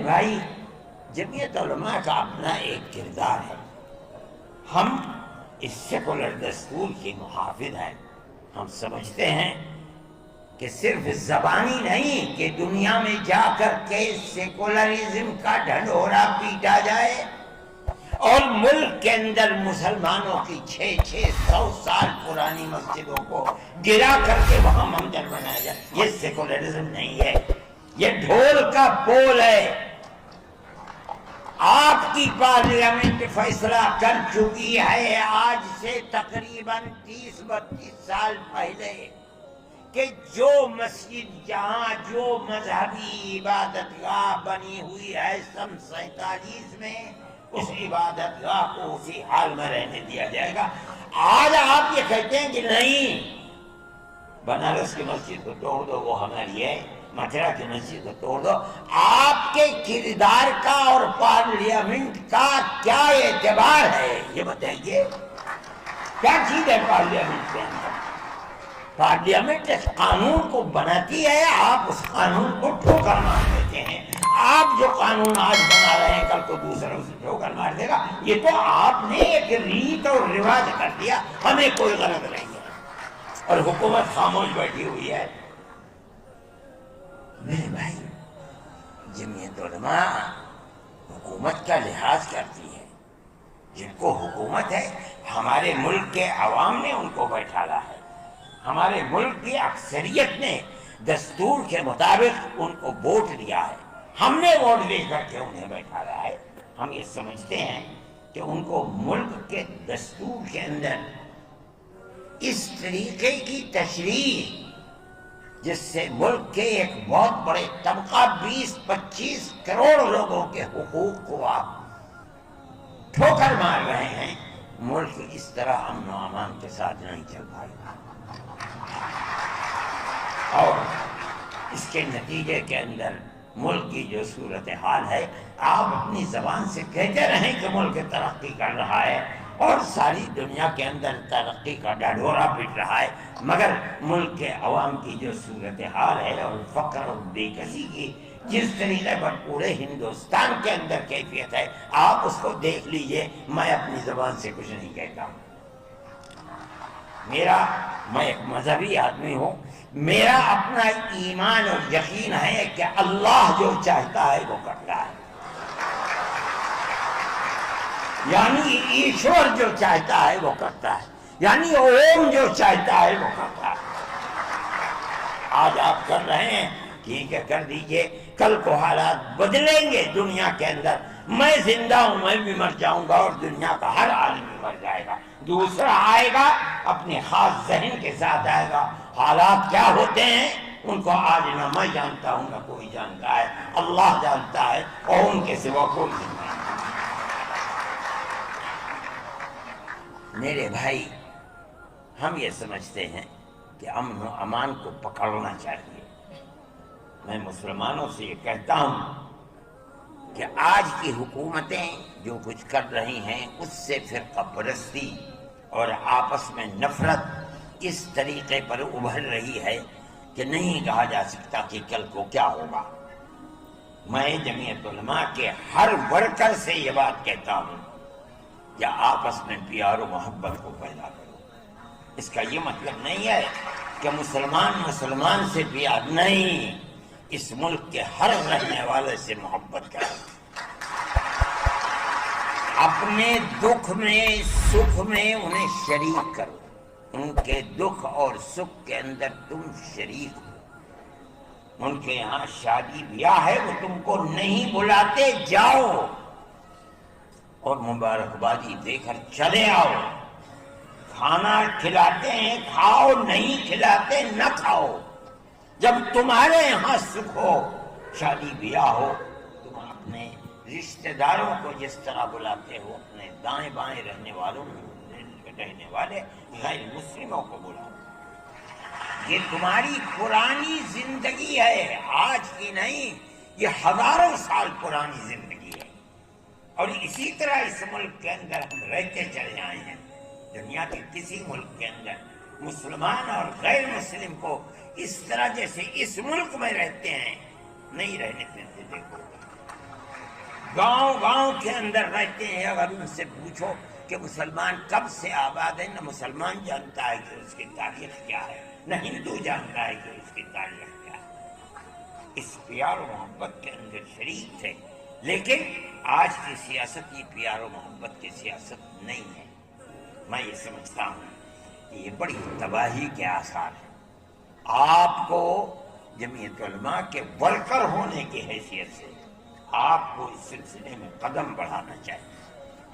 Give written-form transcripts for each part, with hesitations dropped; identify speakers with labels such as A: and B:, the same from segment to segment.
A: بھائی جمعیت علماء کا اپنا ایک کردار ہے. ہم اس سیکولر دستور کی محافظ ہیں. ہم سمجھتے ہیں کہ صرف زبانی نہیں کہ دنیا میں جا کر کے سیکولرزم کا ڈھنڈورا پیٹا جائے اور ملک کے اندر مسلمانوں کی 600 سال پرانی مسجدوں کو گرا کر کے وہاں مندر بنایا جائے. یہ سیکولرزم نہیں ہے، یہ ڈھول کا پول ہے. آپ کی پارلیمنٹ فیصلہ کر چکی ہے آج سے تقریباً 30-32 سال پہلے کہ جو مسجد جہاں جو مذہبی عبادت گاہ بنی ہوئی ہے سن 47 میں، اس عبادت گاہ کو اسی حال میں رہنے دیا جائے گا. آج آپ یہ کہتے ہیں کہ نہیں، بنارس کی مسجد کو توڑ دو، وہ ہماری ہے. متھرا کی مسجد کو توڑ دو. آپ کے کردار کا اور پارلیمنٹ کا کیا اعتبار ہے یہ بتائیے. کیا چیز ہے پارلیمنٹ کے اندر؟ پارلیمنٹ اس قانون کو بناتی ہے، آپ اس قانون کو ٹھوکر مار دیتے ہیں. آپ جو قانون آج بنا رہے ہیں کل کو دوسرا اسے ٹھوکر مار دے گا. یہ تو آپ نے ایک ریت اور رواج کر دیا، ہمیں کوئی غرض نہیں ہے اور حکومت خاموش بیٹھی ہوئی ہے. میرے بھائی جمعیت علماء حکومت کا لحاظ کرتی ہے. جن کو حکومت ہے، ہمارے ملک کے عوام نے ان کو بیٹھالا ہے. ہمارے ملک کی اکثریت نے دستور کے مطابق ان کو ووٹ دیا ہے. ہم نے ووٹ دے کر کے انہیں بیٹھالا ہے. ہم یہ سمجھتے ہیں کہ ان کو ملک کے دستور کے اندر اس طریقے کی تشریح جس سے ملک کے ایک بہت بڑے طبقہ 20-25 کروڑ لوگوں کے حقوق کو آپ ٹھوکر مار رہے ہیں، ملک اس طرح امن و امان کے ساتھ نہیں چل پائے گا. اور اس کے نتیجے کے اندر ملک کی جو صورتحال ہے، آپ اپنی زبان سے کہتے رہیں کہ ملک ترقی کر رہا ہے اور ساری دنیا کے اندر ترقی کا ڈھڈورا پٹ رہا ہے، مگر ملک کے عوام کی جو صورتحال ہے اور فقر اور بے کسی کی جس طریقے پر پورے ہندوستان کے اندر کیفیت ہے، آپ اس کو دیکھ لیجئے. میں اپنی زبان سے کچھ نہیں کہتا ہوں. میں ایک مذہبی آدمی ہوں. میرا اپنا ایمان اور یقین ہے کہ اللہ جو چاہتا ہے وہ کرتا ہے. یعنی ایشور جو چاہتا ہے وہ کرتا ہے، یعنی اوم جو چاہتا ہے وہ کرتا ہے. آج آپ کر رہے ہیں، ٹھیک ہے کر دیجئے. کل کو حالات بدلیں گے دنیا کے اندر. میں زندہ ہوں، میں بھی مر جاؤں گا اور دنیا کا ہر آدمی مر جائے گا. دوسرا آئے گا اپنے خاص ذہن کے ساتھ آئے گا. حالات کیا ہوتے ہیں ان کو آج نہ میں جانتا ہوں نہ کوئی جانتا ہے، اللہ جانتا ہے اور ان کے سوا کوئی نہیں. میرے بھائی ہم یہ سمجھتے ہیں کہ امن و امان کو پکڑنا چاہیے. میں مسلمانوں سے یہ کہتا ہوں کہ آج کی حکومتیں جو کچھ کر رہی ہیں اس سے فرقہ پرستی اور آپس میں نفرت اس طریقے پر ابھر رہی ہے کہ نہیں کہا جا سکتا کہ کل کو کیا ہوگا. میں جمعیت علماء کے ہر ورکر سے یہ بات کہتا ہوں کہ آپس میں پیار و محبت کو پیدا کرو. اس کا یہ مطلب نہیں ہے کہ مسلمان سے پیار نہیں، اس ملک کے ہر رہنے والے سے محبت کرو. اپنے دکھ میں سکھ میں انہیں شریک کرو. ان کے دکھ اور سکھ کے اندر تم شریک ہو. ان کے یہاں شادی بیاہ ہے، وہ تم کو نہیں بلاتے، جاؤ اور مبارکبادی دے کر چلے آؤ. کھانا کھلاتے ہیں کھاؤ، نہیں کھلاتے نہ کھاؤ. جب تمہارے یہاں سکھ ہو، شادی بیاہ ہو، تم اپنے رشتہ داروں کو جس طرح بلاتے ہو اپنے دائیں بائیں رہنے والے غیر مسلموں کو بلاؤ. یہ تمہاری پرانی زندگی ہے، آج کی نہیں، یہ ہزاروں سال پرانی زندگی ہے. اور اسی طرح اس ملک کے اندر ہم رہتے چلے آئے ہیں. دنیا کے کسی ملک کے اندر مسلمان اور غیر مسلم کو اس طرح جیسے اس ملک میں رہتے ہیں نہیں رہنے دیتے. دیکھو گاؤں گاؤں کے اندر رہتے ہیں، اگر ان سے پوچھو کہ مسلمان کب سے آباد ہے، نہ مسلمان جانتا ہے کہ اس کی تاریخ کیا ہے، نہ ہندو جانتا ہے کہ اس کی تاریخ کیا ہے۔ اس پیار و محبت کے اندر شریک تھے، لیکن آج کی سیاست یہ پیار و محبت کی سیاست نہیں ہے۔ میں یہ سمجھتا ہوں کہ یہ بڑی تباہی کے آثار ہیں۔ آپ کو جمعیت علماء کے ورکر ہونے کی حیثیت سے آپ کو اس سلسلے میں قدم بڑھانا چاہیے۔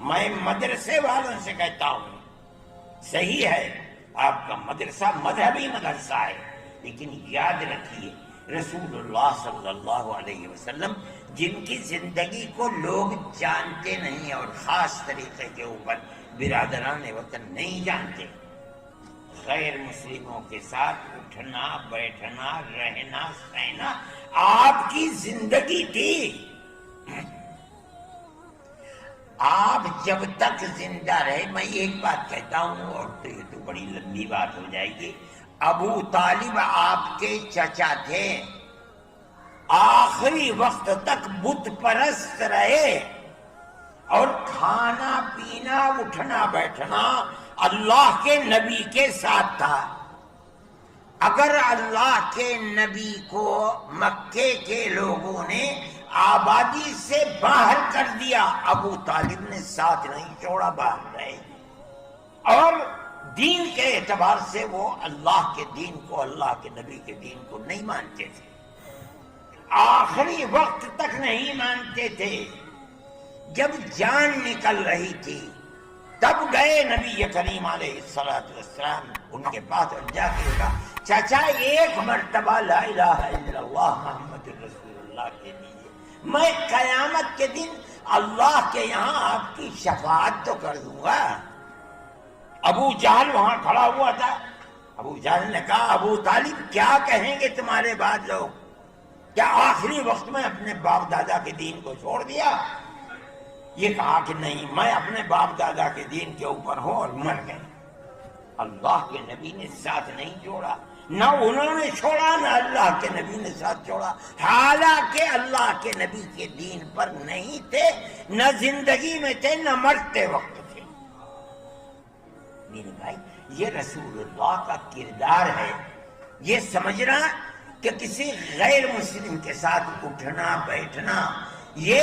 A: میں مدرسے والوں سے کہتا ہوں، صحیح ہے آپ کا مدرسہ مذہبی مدرسہ ہے، لیکن یاد رکھیے رسول اللہ صلی اللہ علیہ وسلم جن کی زندگی کو لوگ جانتے نہیں اور خاص طریقے کے اوپر برادران وطن نہیں جانتے، غیر مسلموں کے ساتھ اٹھنا بیٹھنا رہنا سہنا آپ کی زندگی تھی۔ آپ جب تک زندہ رہے، میں ایک بات کہتا ہوں اور یہ تو بڑی لمبی بات ہو جائے گی، ابو طالب آپ کے چچا تھے، آخری وقت تک بت پرست رہے اور کھانا پینا اٹھنا بیٹھنا اللہ کے نبی کے ساتھ تھا۔ اگر اللہ کے نبی کو مکے کے لوگوں نے آبادی سے باہر کر دیا، ابو طالب نے ساتھ نہیں چھوڑا، باہر رہے، اور دین کے اعتبار سے وہ اللہ کے دین کو، اللہ کے نبی کے دین کو نہیں مانتے تھے، آخری وقت تک نہیں مانتے تھے۔ جب جان نکل رہی تھی تب گئے نبی کریم علیہ السلام ان کے پاس اور جا کے کہا، چچا ایک مرتبہ لا الہ الا اللہ محمد رسول اللہ کے لیے میں قیامت کے دن اللہ کے یہاں آپ کی شفاعت تو کر دوں گا۔ ابو جہل وہاں کھڑا ہوا تھا، ابو جہل نے کہا، ابو طالب کیا کہیں گے تمہارے بعد لوگ، کیا آخری وقت میں اپنے باپ دادا کے دین کو چھوڑ دیا؟ یہ کہا کہ نہیں، میں اپنے باپ دادا کے دین کے اوپر ہوں اور مر گئے۔ اللہ کے نبی نے ساتھ نہیں چھوڑا، نہ انہوں نے چھوڑا نہ اللہ کے نبی نے ساتھ چھوڑا، حالانکہ اللہ کے نبی کے دین پر نہیں تھے، نہ زندگی میں تھے نہ مرتے وقت تھے۔ میرے بھائی یہ رسول اللہ کا کردار ہے۔ یہ سمجھنا کہ کسی غیر مسلم کے ساتھ اٹھنا بیٹھنا یہ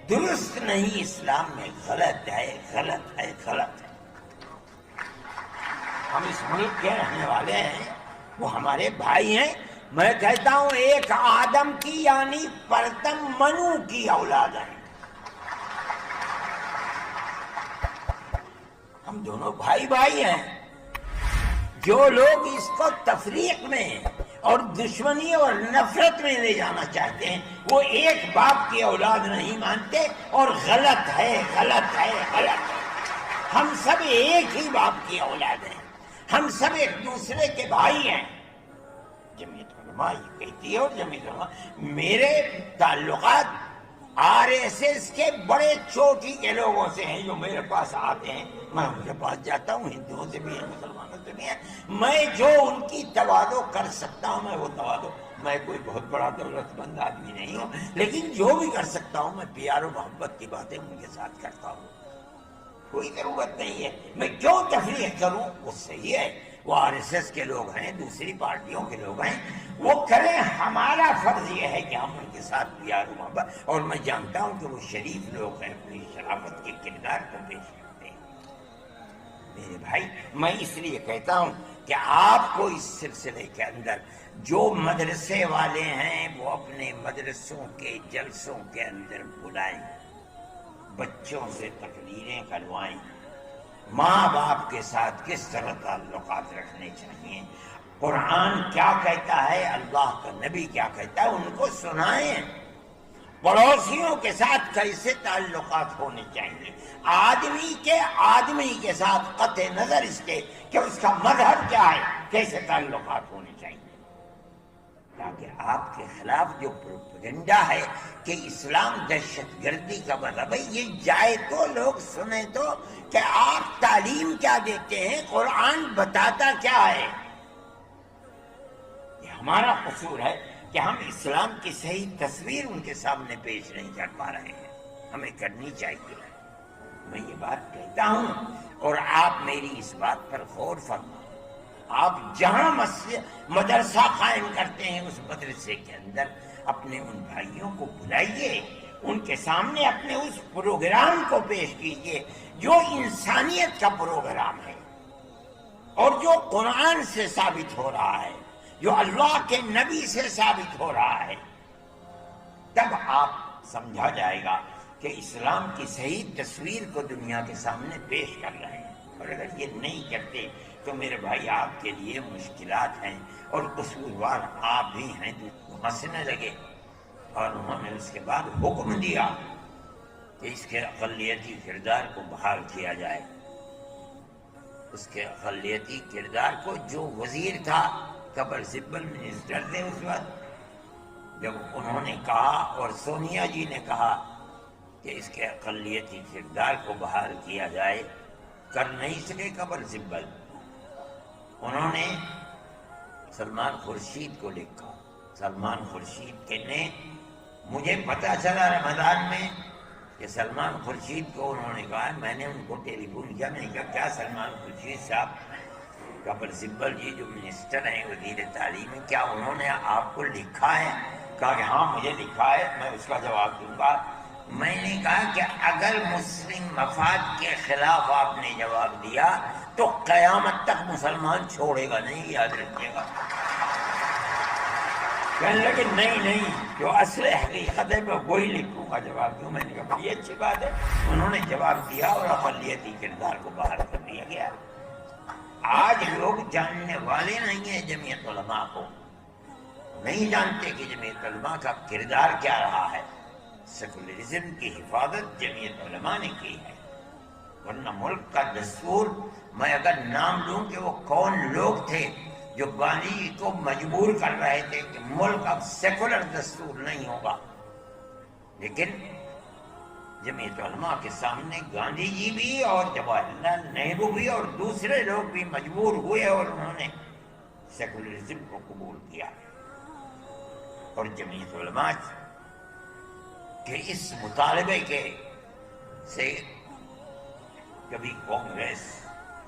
A: درست نہیں، اسلام میں غلط ہے، غلط ہے، غلط ہے۔ ہم اس ملک کے رہنے والے ہیں، وہ ہمارے بھائی ہیں۔ میں کہتا ہوں ایک آدم کی یعنی پرتم منو کی اولاد ہیں، ہم دونوں بھائی بھائی ہیں۔ جو لوگ اس کو تفریق میں اور دشمنی اور نفرت میں لے جانا چاہتے ہیں وہ ایک باپ کی اولاد نہیں مانتے، اور غلط ہے، غلط ہے، غلط ہے۔ ہم سب ایک ہی باپ کی اولاد ہیں، ہم سب ایک دوسرے کے بھائی ہیں۔ جمعیت علماء یہ کہتی ہے، اور جمعیت علماء میرے تعلقات RSS کے بڑے چوٹی کے لوگوں سے ہیں جو میرے پاس آتے ہیں، میں ان کے پاس جاتا ہوں، ہندوؤں سے بھی ہیں، مسلمانوں سے بھی ہیں، میں جو ان کی تواضع کر سکتا ہوں میں وہ تواضع، میں کوئی بہت بڑا دولت مند آدمی نہیں ہوں، لیکن جو بھی کر سکتا ہوں میں پیار و محبت کی باتیں ان کے ساتھ کرتا ہوں۔ کوئی ضرورت نہیں ہے میں کیوں تفریح کروں، وہ صحیح ہے، وہ RSS کے لوگ ہیں، دوسری پارٹیوں کے لوگ ہیں، وہ کریں، ہمارا فرض یہ ہے کہ ہم ان کے ساتھ پیار و محبت، اور میں جانتا ہوں کہ وہ شریف لوگ ہیں، اپنی شرافت کے کردار کو پیش کرتے ہیں۔ میرے بھائی میں اس لیے کہتا ہوں کہ آپ کو اس سلسلے کے اندر جو مدرسے والے ہیں وہ اپنے مدرسوں کے جلسوں کے اندر بلائیں، بچوں سے تقریریں کروائیں، ماں باپ کے ساتھ کس طرح تعلقات رکھنے چاہیے، قرآن کیا کہتا ہے، اللہ کا نبی کیا کہتا ہے، ان کو سنائیں، پڑوسیوں کے ساتھ کیسے تعلقات ہونے چاہیے، آدمی کے ساتھ قطع نظر اس کے کہ اس کا مذہب کیا ہے کیسے تعلقات ہونے چاہیے، تاکہ آپ کے خلاف جو پروپیگنڈا ہے کہ اسلام دہشت گردی کا مذہب ہے یہ جائے تو لوگ سنیں تو کہ آپ تعلیم کیا دیتے ہیں، قرآن بتاتا کیا ہے۔ یہ ہمارا قصور ہے کہ ہم اسلام کی صحیح تصویر ان کے سامنے پیش نہیں کر پا رہے ہیں۔ ہمیں کرنی چاہیے. میں یہ بات کہتا ہوں اور آپ میری اس بات پر غور فرمائیں. آپ جہاں مدرسہ قائم کرتے ہیں اس مدرسے کے اندر اپنے ان بھائیوں کو بلائیے، ان کے سامنے اپنے اس پروگرام کو پیش کیجیے جو انسانیت کا پروگرام ہے اور جو قرآن سے ثابت ہو رہا ہے، جو اللہ کے نبی سے ثابت ہو رہا ہے. تب آپ سمجھا جائے گا کہ اسلام کی صحیح تصویر کو دنیا کے سامنے پیش کر رہے ہیں. اور اگر یہ نہیں کرتے تو میرے بھائی آپ کے لیے مشکلات ہیں، اور قصوروار آپ بھی ہیں. تو ہنسنے لگے اور انہوں نے اس کے بعد حکم دیا کہ اس کے اقلیتی کردار کو بحال کیا جائے. اس کے اقلیتی کردار کو، جو وزیر تھا، قبر سبل منسٹر تھے اس وقت، جب انہوں نے کہا اور سونیا جی نے کہا کہ اس کے اقلیتی کردار کو بحال کیا جائے، کر نہیں سکے قبر سبل. انہوں نے سلمان خورشید کو لکھا. سلمان خورشید کے نے مجھے پتا چلا رمضان میں کہ سلمان خورشید کو انہوں نے کہا، میں نے ان کو ٹیلی فون کیا، میں نے کہا کیا سلمان خورشید صاحب، قبر سبل جی جو منسٹر ہیں، وزیر تعلیم ہیں، کیا انہوں نے آپ کو لکھا ہے؟ کہا کہ ہاں مجھے لکھا ہے، میں اس کا جواب دوں گا. میں نے کہا کہ اگر مسلم مفاد کے خلاف آپ نے جواب دیا تو قیامت تک مسلمان چھوڑے گا نہیں، یاد رکھیے گا. کہنے لگے نہیں، جو اصل حقیقت ہے میں وہی لکھوں گا، جواب دوں. میں نے کہا بڑی اچھی بات ہے. انہوں نے جواب دیا اور اقلیتی کردار کو باہر کر دیا گیا. آج لوگ جاننے والے نہیں ہیں جمعیت علماء کو، نہیں جانتے کہ جمعیت علماء کا کردار کیا رہا ہے. سیکولرزم کی حفاظت جمعیت علماء نے کی ہے، ورنہ ملک کا دستور، میں اگر نام لوں کہ وہ کون لوگ تھے جو گاندھی جی کو مجبور کر رہے تھے کہ ملک اب سیکولر دستور نہیں ہوگا، لیکن جمعیت علماء کے سامنے گاندھی جی بھی اور جواہر لال نہرو بھی اور دوسرے لوگ بھی مجبور ہوئے اور انہوں نے سیکولرزم کو قبول کیا. اور جمعیت علماء کہ اس مطالبے کے سے کبھی کانگریس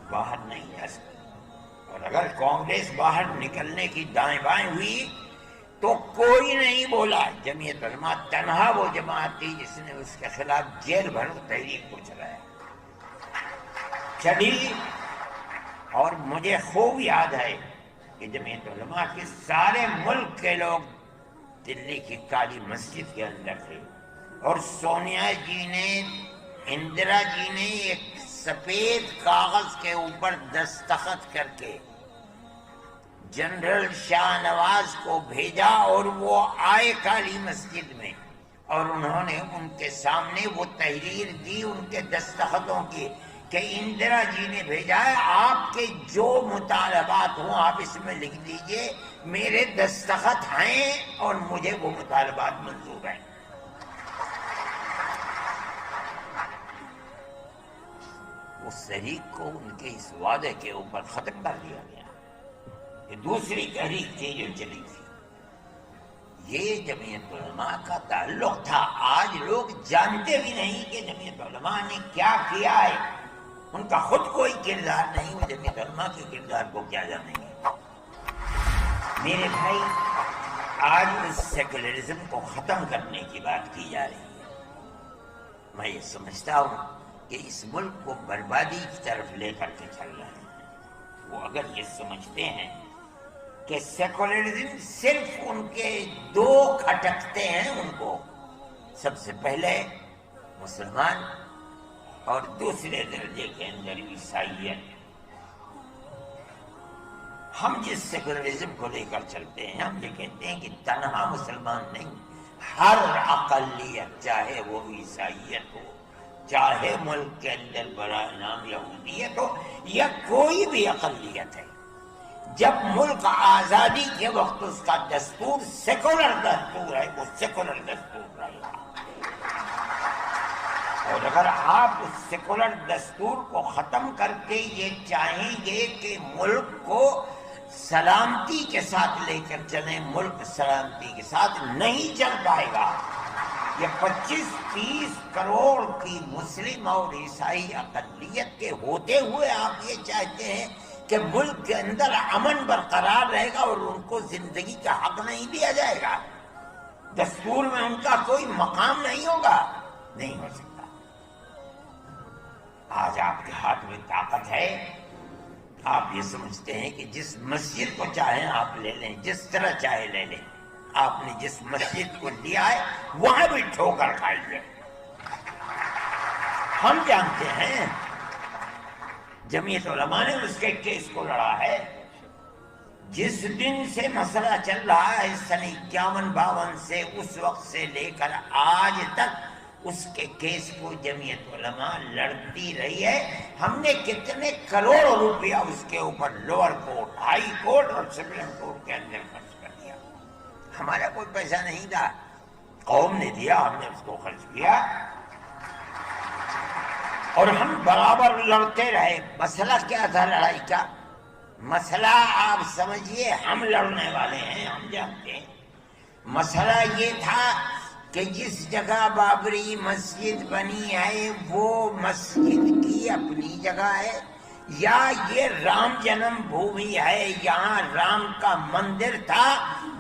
A: باہر نہیں جا سکتی، اور اگر کانگریس باہر نکلنے کی دائیں بائیں ہوئی تو کوئی نہیں بولا. جمعیت علماء تنہا وہ جماعت تھی جس نے اس کے خلاف جیل بھر تحریک کو چلی. اور مجھے خوب یاد ہے کہ جمعیت علماء کے سارے ملک کے لوگ دلی کی کالی مسجد کے اندر تھے، اور سونیا جی نے، اندرا جی نے ایک سفید کاغذ کے اوپر دستخط کر کے جنرل شاہ نواز کو بھیجا، اور وہ آئے کالی مسجد میں، اور انہوں نے ان کے سامنے وہ تحریر دی ان کے دستخطوں کی کہ اندرا جی نے بھیجا ہے، آپ کے جو مطالبات ہوں آپ اس میں لکھ دیجئے، میرے دستخط ہیں اور مجھے وہ مطالبات منظور ہیں. اس تحریک کو ان کے اس وعدے کے اوپر ختم کر دیا گیا. یہ دوسری تحریک تھی جو چلی تھی. یہ جمعیت علماء کا تعلق تھا. آج لوگ جانتے بھی نہیں کہ جمعیت علماء نے کیا کیا ہے. ان کا خود کوئی کردار نہیں، وہ جمعیت علماء کے کردار کو کیا جانیں گے. میرے بھائی، آج اس سیکولرزم کو ختم کرنے کی بات کی جا رہی ہے. میں یہ سمجھتا ہوں کہ اس ملک کو بربادی کی طرف لے کر کے چل رہے ہیں. وہ اگر یہ سمجھتے ہیں کہ سیکولرزم صرف ان کے دو کھٹکتے ہیں، ان کو سب سے پہلے مسلمان اور دوسرے درجے کے اندر عیسائیت. ہم جس سیکولرزم کو لے کر چلتے ہیں، ہم یہ کہتے ہیں کہ تنہا مسلمان نہیں، ہر اقلیت، چاہے وہ عیسائیت ہو، چاہے ملک کے اندر برائے نام یہودیت ہو، یا کوئی بھی اقلیت ہے، جب ملک آزادی کے وقت اس کا دستور سیکولر دستور ہے، وہ سیکولر دستور رہے گا. اور اگر آپ اس سیکولر دستور کو ختم کر کے یہ چاہیں گے کہ ملک کو سلامتی کے ساتھ لے کر چلیں، ملک سلامتی کے ساتھ نہیں چل پائے گا. کہ 25-30 کروڑ کی مسلم اور عیسائی اقلیت کے ہوتے ہوئے آپ یہ چاہتے ہیں کہ ملک کے اندر امن برقرار رہے گا اور ان کو زندگی کا حق نہیں دیا جائے گا، دستور میں ان کا کوئی مقام نہیں ہوگا؟ نہیں ہو سکتا۔ آج آپ کے ہاتھ میں طاقت ہے، آپ یہ سمجھتے ہیں کہ جس مسجد کو چاہیں آپ لے لیں، جس طرح چاہے لے لیں۔ آپ نے جس مسجد کو لیا ہے وہاں بھی ٹھوکر کھائیے۔ ہم جانتے ہیں جمعیت علماء نے اس کے کیس کو لڑا ہے۔ جس دن سے مسئلہ چل رہا ہے سن 51-52 سے، اس وقت سے لے کر آج تک اس کے کیس کو جمعیت علماء لڑتی رہی ہے۔ ہم نے کتنے کروڑ روپیہ اس کے اوپر لوور کورٹ، ہائی کورٹ اور سپریم کورٹ کے اندر خرچ کر دیا۔ ہمارا کوئی پیسہ نہیں تھا، قوم نے دیا، ہم نے اس کو خرچ کیا اور ہم برابر لڑتے رہے۔ مسئلہ کیا تھا لڑائی کا؟ مسئلہ آپ سمجھیے، ہم لڑنے والے ہیں، ہم جانتے ہیں۔ مسئلہ یہ تھا کہ جس جگہ بابری مسجد بنی ہے وہ مسجد کی اپنی جگہ ہے یا یہ رام جنم بھومی ہے، یہاں رام کا مندر تھا،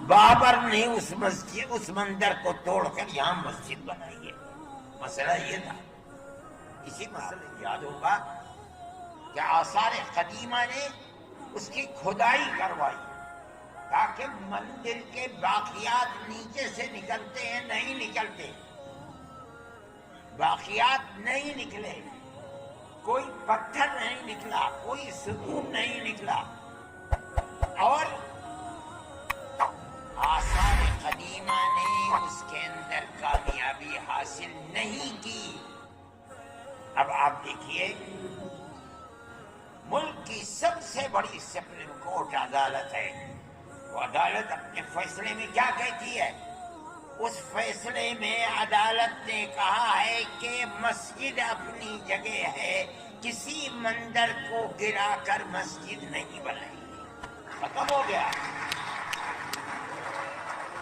A: بابر نے اس مندر کو توڑ کر یہاں مسجد بنائی ہے۔ مسئلہ یہ تھا۔ اسی مسئلے یاد ہوگا کہ آثار قدیمہ نے اس کی کھدائی کروائی تاکہ مندر کے باقیات نیچے سے نکلتے ہیں، نہیں نکلتے، باقیات نہیں نکلے، کوئی پتھر نہیں نکلا، کوئی ستون نہیں نکلا، اور آثار قدیمہ نے اس کے اندر کامیابی حاصل نہیں کی۔ اب آپ دیکھیے، ملک کی سب سے بڑی سپریم کورٹ عدالت ہے، وہ عدالت اپنے فیصلے میں کیا کہتی ہے؟ اس فیصلے میں عدالت نے کہا ہے کہ مسجد اپنی جگہ ہے، کسی مندر کو گرا کر مسجد نہیں بنائی۔ ختم ہو گیا۔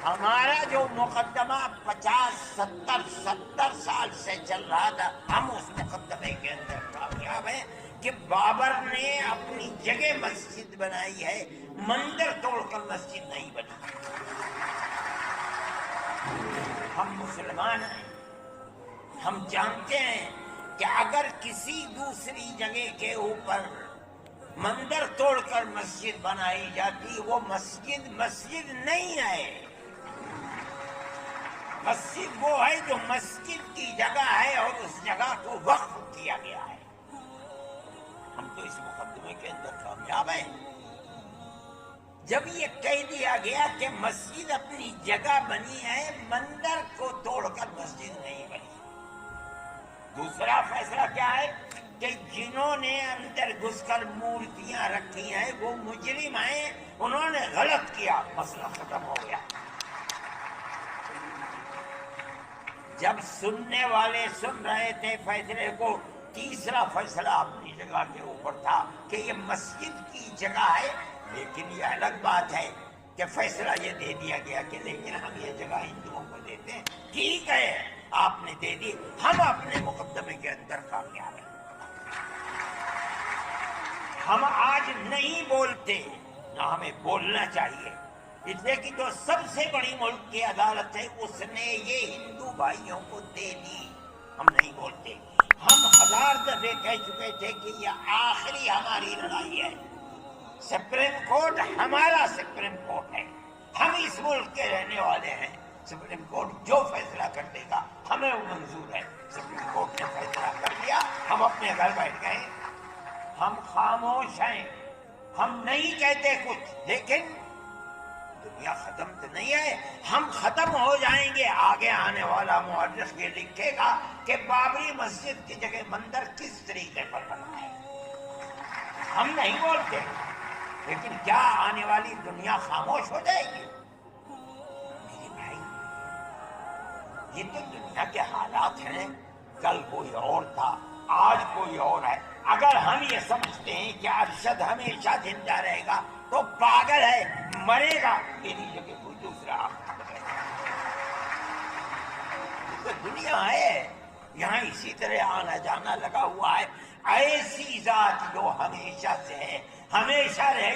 A: ہمارا جو مقدمہ 50-70 سال سے چل رہا تھا، ہم اس مقدمے کے اندر کامیاب ہیں کہ بابر نے اپنی جگہ مسجد بنائی ہے، مندر توڑ کر مسجد نہیں بنی۔ ہم مسلمان ہیں، ہم جانتے ہیں کہ اگر کسی دوسری جگہ کے اوپر مندر توڑ کر مسجد بنائی جاتی، وہ مسجد نہیں ہے۔ مسجد وہ ہے جو مسجد کی جگہ ہے اور اس جگہ کو وقف کیا گیا ہے۔ ہم تو اس مقدمے کے اندر کامیاب ہیں۔ جب یہ کہہ دیا گیا کہ مسجد اپنی جگہ بنی ہے، مندر کو توڑ کر مسجد نہیں بنی۔ دوسرا فیصلہ کیا ہے کہ جنہوں نے اندر گھس کر مورتیاں رکھی ہیں وہ مجرم ہیں، انہوں نے غلط کیا، مسئلہ ختم ہو گیا۔ جب سننے والے سن رہے تھے فیصلے کو، تیسرا فیصلہ اپنی جگہ کے اوپر تھا کہ یہ مسجد کی جگہ ہے، لیکن یہ الگ بات ہے کہ فیصلہ یہ دے دیا گیا کہ لیکن ہم یہ جگہ ہندوؤں کو دیتے ہیں۔ ٹھیک ہے، آپ نے دے دی، ہم اپنے مقدمے کے اندر کامیاب ہیں۔ ہم آج نہیں بولتے، نہ ہمیں بولنا چاہیے، اس لیے کہ جو سب سے بڑی ملک کی عدالت ہے اس نے یہ ہندو بھائیوں کو دے دی۔ ہم نہیں بولتے، ہم 1000 دفعے کہہ چکے تھے کہ یہ آخری ہماری لڑائی ہے۔ سپریم کورٹ ہمارا سپریم کورٹ ہے، ہم اس ملک کے رہنے والے ہیں۔ سپریم کورٹ جو فیصلہ کر دے گا ہمیں وہ منظور ہے۔ سپریم کورٹ نے فیصلہ کر دیا، ہم اپنے گھر بیٹھ گئے، ہم خاموش ہیں، ہم نہیں کہتے کچھ، لیکن دنیا ختم تو نہیں ہے، ہم ختم ہو جائیں گے۔ آگے آنے والا مورخ یہ لکھے گا کہ بابری مسجد کی جگہ مندر کس طریقے پر بنا ہے۔ ہم نہیں بولتے، لیکن کیا آنے والی دنیا خاموش ہو جائے گی؟ میرے بھائی، یہ تو دنیا کے حالات ہیں، کل کوئی اور تھا، آج کوئی اور ہے۔ اگر ہم یہ سمجھتے ہیں کہ ارشد ہمیشہ زندہ رہے گا تو پاگل ہے، مرے گا، میری جگہ کوئی دوسرا آپ تو دنیا ہے، یہاں اسی طرح آنا جانا لگا ہوا ہے. ایسی ذات جو ہمیشہ سے ہے، ہمیشہ رہے